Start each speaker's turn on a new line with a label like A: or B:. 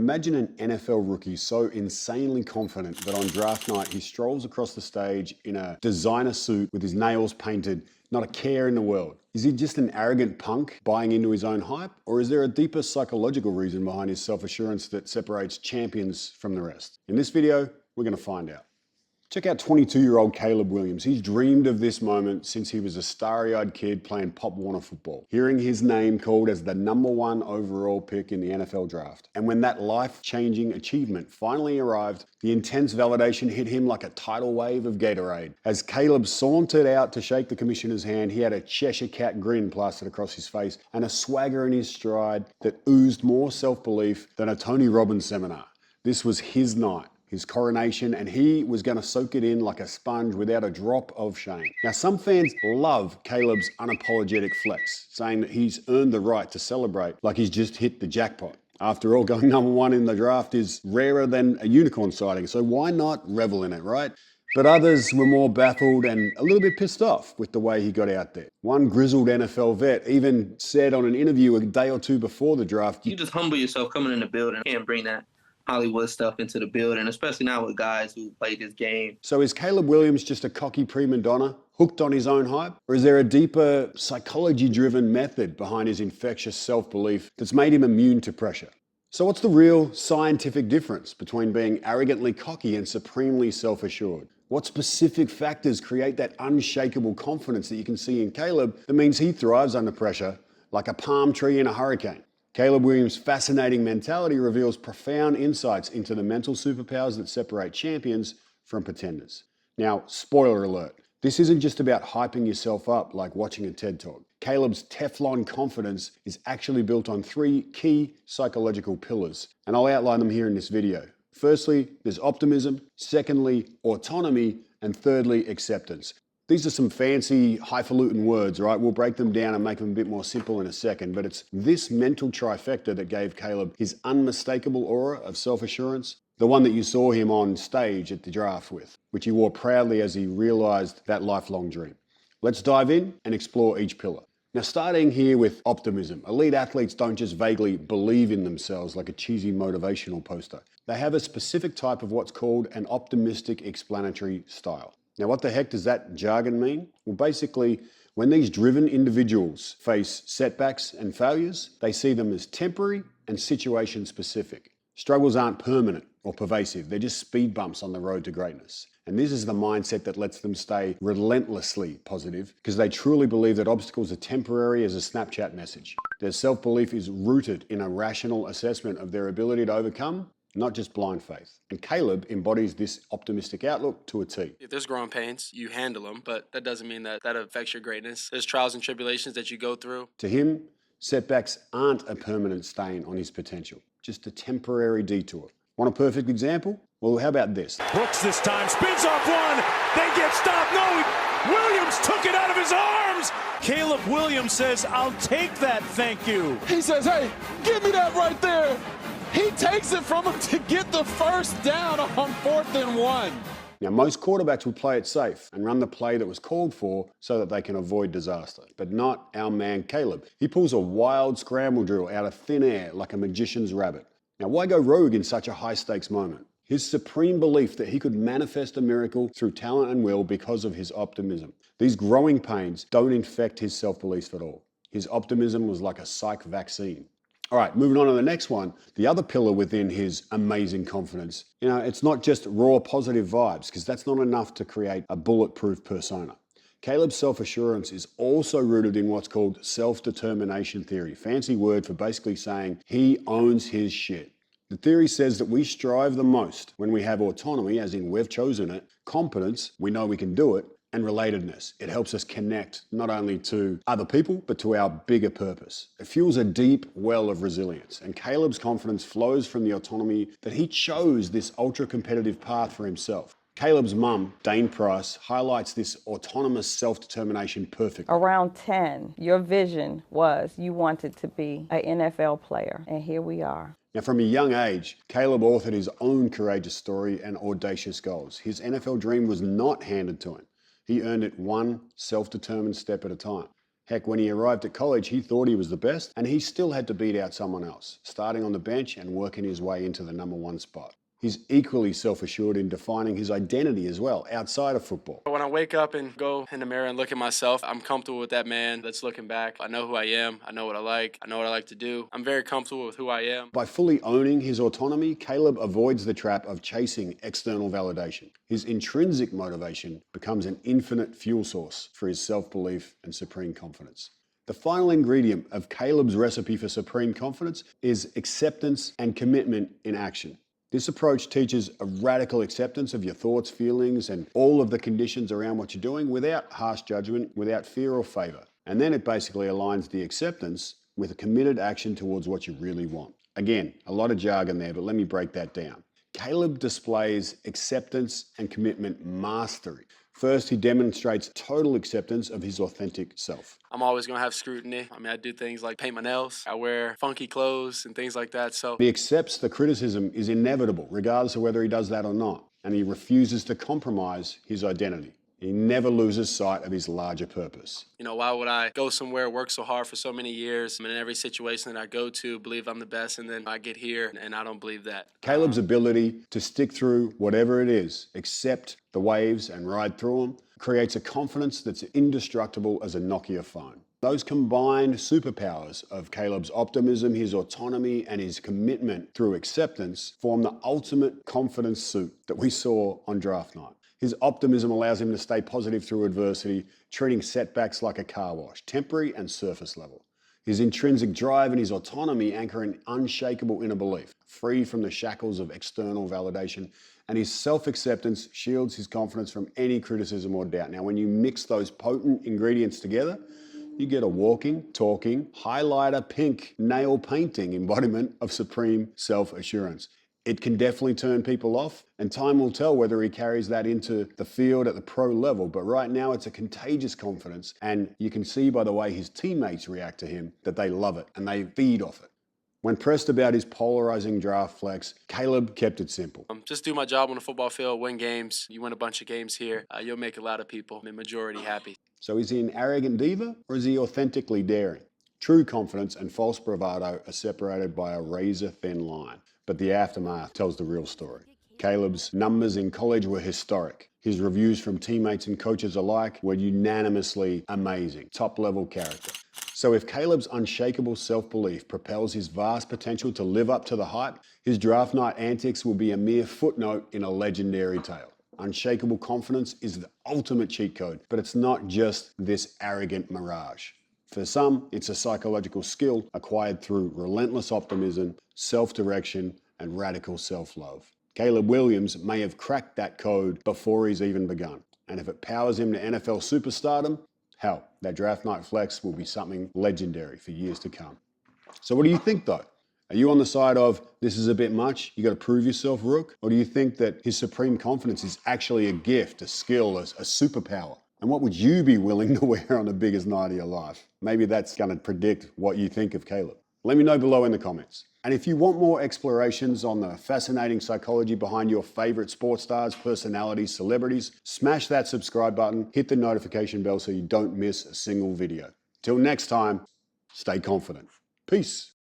A: Imagine an NFL rookie so insanely confident that on draft night he strolls across the stage in a designer suit with his nails painted, not a care in the world. Is he just an arrogant punk buying into his own hype? Or is there a deeper psychological reason behind his self-assurance that separates champions from the rest? In this video, we're going to find out. Check out 22-year-old Caleb Williams. He's dreamed of this moment since he was a starry-eyed kid playing Pop Warner football, hearing his name called as the #1 overall pick in the NFL draft. And when that life-changing achievement finally arrived, the intense validation hit him like a tidal wave of Gatorade. As Caleb sauntered out to shake the commissioner's hand, he had a Cheshire Cat grin plastered across his face and a swagger in his stride that oozed more self-belief than a Tony Robbins seminar. This was his night, his coronation, and he was going to soak it in like a sponge without a drop of shame. Now, some fans love Caleb's unapologetic flex, saying that he's earned the right to celebrate like he's just hit the jackpot. After all, going #1 in the draft is rarer than a unicorn sighting, so why not revel in it, right? But others were more baffled and a little bit pissed off with the way he got out there. One grizzled NFL vet even said on an interview a day or two before the draft,
B: "You just humble yourself coming in the building. You can't bring that Hollywood stuff into the building, especially now with guys who play this game."
A: So is Caleb Williams just a cocky prima donna, hooked on his own hype? Or is there a deeper psychology-driven method behind his infectious self-belief that's made him immune to pressure? So what's the real scientific difference between being arrogantly cocky and supremely self-assured? What specific factors create that unshakable confidence that you can see in Caleb that means he thrives under pressure like a palm tree in a hurricane? Caleb Williams' fascinating mentality reveals profound insights into the mental superpowers that separate champions from pretenders. Now, spoiler alert, this isn't just about hyping yourself up like watching a TED Talk. Caleb's Teflon confidence is actually built on 3 key psychological pillars, and I'll outline them here in this video. Firstly, there's optimism. Secondly, autonomy. And thirdly, acceptance. These are some fancy, highfalutin words, right? We'll break them down and make them a bit more simple in a second, but it's this mental trifecta that gave Caleb his unmistakable aura of self-assurance, the one that you saw him on stage at the draft with, which he wore proudly as he realized that lifelong dream. Let's dive in and explore each pillar. Now, starting here with optimism. Elite athletes don't just vaguely believe in themselves like a cheesy motivational poster. They have a specific type of what's called an optimistic explanatory style. Now, what the heck does that jargon mean? Well, basically, when these driven individuals face setbacks and failures, they see them as temporary and situation specific. Struggles aren't permanent or pervasive. They're just speed bumps on the road to greatness. And this is the mindset that lets them stay relentlessly positive because they truly believe that obstacles are temporary as a Snapchat message. Their self-belief is rooted in a rational assessment of their ability to overcome, not just blind faith. And Caleb embodies this optimistic outlook to a T.
C: If there's growing pains, you handle them, but that doesn't mean that affects your greatness. There's trials and tribulations that you go through.
A: To him, setbacks aren't a permanent stain on his potential, just a temporary detour. Want a perfect example? Well, how about this?
D: Brooks this time spins off one, then gets stopped. No, Williams took it out of his arms. Caleb Williams says, "I'll take that, thank you."
E: He says, "Hey, give me that right there." He takes it from him to get the first down on 4th and 1.
A: Now, most quarterbacks will play it safe and run the play that was called for so that they can avoid disaster. But not our man Caleb. He pulls a wild scramble drill out of thin air like a magician's rabbit. Now, why go rogue in such a high-stakes moment? His supreme belief that he could manifest a miracle through talent and will because of his optimism. These growing pains don't infect his self-belief at all. His optimism was like a psych vaccine. All right, moving on to the next one. The other pillar within his amazing confidence, it's not just raw positive vibes, because that's not enough to create a bulletproof persona. Caleb's self-assurance is also rooted in what's called self-determination theory, fancy word for basically saying he owns his shit. The theory says that we strive the most when we have autonomy, as in we've chosen it, competence, we know we can do it, and relatedness. It helps us connect not only to other people, but to our bigger purpose. It fuels a deep well of resilience, and Caleb's confidence flows from the autonomy that he chose this ultra-competitive path for himself. Caleb's mum, Dane Price, highlights this autonomous self-determination perfectly.
F: Around 10, your vision was you wanted to be an NFL player, and here we are.
A: Now, from a young age, Caleb authored his own courageous story and audacious goals. His NFL dream was not handed to him. He earned it one self-determined step at a time. Heck, when he arrived at college, he thought he was the best, and he still had to beat out someone else, starting on the bench and working his way into the #1 spot. He's equally self-assured in defining his identity as well, outside of football.
C: When I wake up and go in the mirror and look at myself, I'm comfortable with that man that's looking back. I know who I am. I know what I like. I know what I like to do. I'm very comfortable with who I am.
A: By fully owning his autonomy, Caleb avoids the trap of chasing external validation. His intrinsic motivation becomes an infinite fuel source for his self-belief and supreme confidence. The final ingredient of Caleb's recipe for supreme confidence is acceptance and commitment in action. This approach teaches a radical acceptance of your thoughts, feelings, and all of the conditions around what you're doing without harsh judgment, without fear or favor. And then it basically aligns the acceptance with a committed action towards what you really want. Again, a lot of jargon there, but let me break that down. Caleb displays acceptance and commitment mastery. First, he demonstrates total acceptance of his authentic self.
C: I'm always going to have scrutiny. I do things like paint my nails. I wear funky clothes and things like that. So
A: he accepts the criticism is inevitable, regardless of whether he does that or not. And he refuses to compromise his identity. He never loses sight of his larger purpose.
C: Why would I go somewhere, work so hard for so many years, and in every situation that I go to, believe I'm the best, and then I get here and I don't believe that.
A: Caleb's ability to stick through whatever it is, accept the waves and ride through them, creates a confidence that's indestructible as a Nokia phone. Those combined superpowers of Caleb's optimism, his autonomy, and his commitment through acceptance form the ultimate confidence suit that we saw on draft night. His optimism allows him to stay positive through adversity, treating setbacks like a car wash, temporary and surface level. His intrinsic drive and his autonomy anchor an unshakable inner belief, free from the shackles of external validation, and his self-acceptance shields his confidence from any criticism or doubt. Now, when you mix those potent ingredients together, you get a walking, talking, highlighter pink nail painting embodiment of supreme self-assurance. It can definitely turn people off, and time will tell whether he carries that into the field at the pro level. But right now, it's a contagious confidence, and you can see by the way his teammates react to him that they love it and they feed off it. When pressed about his polarizing draft flex, Caleb kept it simple.
C: Just do my job on the football field, win games. You win a bunch of games here, you'll make a lot of people, the majority, happy.
A: So is he an arrogant diva, or is he authentically daring? True confidence and false bravado are separated by a razor-thin line. But the aftermath tells the real story. Caleb's numbers in college were historic. His reviews from teammates and coaches alike were unanimously amazing, top-level character. So if Caleb's unshakable self-belief propels his vast potential to live up to the hype, his draft night antics will be a mere footnote in a legendary tale. Unshakable confidence is the ultimate cheat code, but it's not just this arrogant mirage. For some, it's a psychological skill acquired through relentless optimism, self-direction, and radical self-love. Caleb Williams may have cracked that code before he's even begun. And if it powers him to NFL superstardom, hell, that draft night flex will be something legendary for years to come. So what do you think though? Are you on the side of, this is a bit much, you got to prove yourself, Rook? Or do you think that his supreme confidence is actually a gift, a skill, a superpower? And what would you be willing to wear on the biggest night of your life? Maybe that's going to predict what you think of Caleb. Let me know below in the comments. And if you want more explorations on the fascinating psychology behind your favorite sports stars, personalities, celebrities, smash that subscribe button, hit the notification bell so you don't miss a single video. Till next time, stay confident. Peace.